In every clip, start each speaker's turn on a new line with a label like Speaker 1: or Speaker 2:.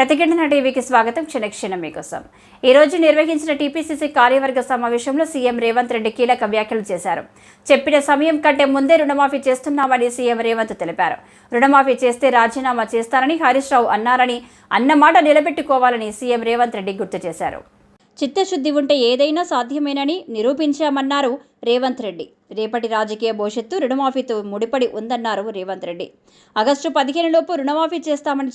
Speaker 1: ప్రతిఘటన టీవీకి స్వాగతం. క్షణక్షణం మీకోసం. ఈ రోజు నిర్వహించిన టీపీసీసీ కార్యవర్గ సమావేశంలో సీఎం రేవంత్ రెడ్డి కీలక వ్యాఖ్యలు చేశారు. చెప్పిన సమయం కంటే ముందే రుణమాఫీ చేస్తున్నామని సీఎం రేవంత్ తెలిపారు. రుణమాఫీ చేస్తే రాజీనామా చేస్తారని హరీష్ రావు అన్నారని, అన్నమాట నిలబెట్టుకోవాలని సీఎం రేవంత్ రెడ్డి గుర్తు చేశారు. చిత్తశుద్ధి ఉంటే ఏదైనా సాధ్యమేనని నిరూపించామన్నారు రేవంత్ రెడ్డి. రేపటి రాజకీయ భవిష్యత్తు రుణమాఫీతో ముడిపడి ఉందన్నారు రేవంత్ రెడ్డి. ఆగస్టు 15 లోపు రుణమాఫీ చేస్తామని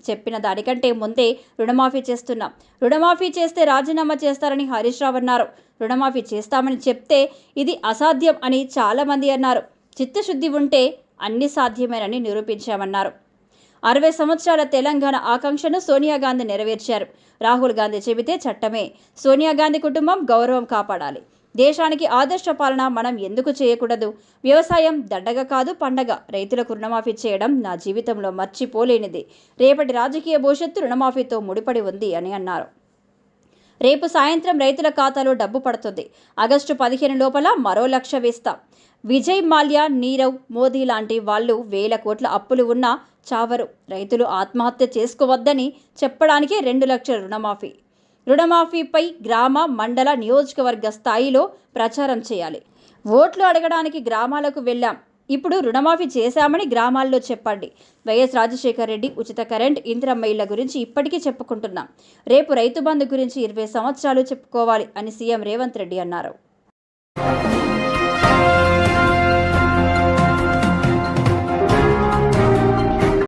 Speaker 1: చెప్పిన దానికంటే ముందే రుణమాఫీ చేస్తున్నాం. రుణమాఫీ చేస్తే రాజీనామా చేస్తారని హరీష్ రావు అన్నారు. రుణమాఫీ చేస్తామని చెప్తే ఇది అసాధ్యం అని చాలామంది అన్నారు. చిత్తశుద్ధి ఉంటే అన్ని సాధ్యమేనని నిరూపించామన్నారు. 60 సంవత్సరాల తెలంగాణ ఆకాంక్షను సోనియా గాంధీ నెరవేర్చారు. రాహుల్ గాంధీ చెబితే చట్టమే. సోనియా గాంధీ కుటుంబం గౌరవం కాపాడాలి. దేశానికి ఆదర్శ పాలన మనం ఎందుకు చేయకూడదు? వ్యవసాయం దండగ కాదు, పండగ. రైతులకు రుణమాఫీ చేయడం నా జీవితంలో మర్చిపోలేనిది. రేపటి రాజకీయ భవిష్యత్తు రుణమాఫీతో ముడిపడి ఉంది అని అన్నారు. రేపు సాయంత్రం రైతుల ఖాతాలో డబ్బు పడుతుంది. ఆగస్టు 15 లోపల మరో 1,00,000 వేస్తాం. విజయ్ మాల్యా, నీరవ్ మోదీ లాంటి వాళ్ళు 1,000 కోట్ల అప్పులు ఉన్నా చావరు. రైతులు ఆత్మహత్య చేసుకోవద్దని చెప్పడానికి 2 లక్షల రుణమాఫీ. రుణమాఫీపై గ్రామ, మండల, నియోజకవర్గ స్థాయిలో ప్రచారం చేయాలి. ఓట్లు అడగడానికి గ్రామాలకు వెళ్ళాం. ఇప్పుడు రుణమాఫీ చేశామని గ్రామాల్లో చెప్పండి. వైఎస్ రాజశేఖర రెడ్డి ఉచిత కరెంట్, ఇందిరమ్మ ఇళ్ల గురించి ఇప్పటికీ చెప్పుకుంటున్నాం. రేపు రైతు బంధు గురించి 20 సంవత్సరాలు చెప్పుకోవాలి అని సీఎం రేవంత్ రెడ్డి అన్నారు.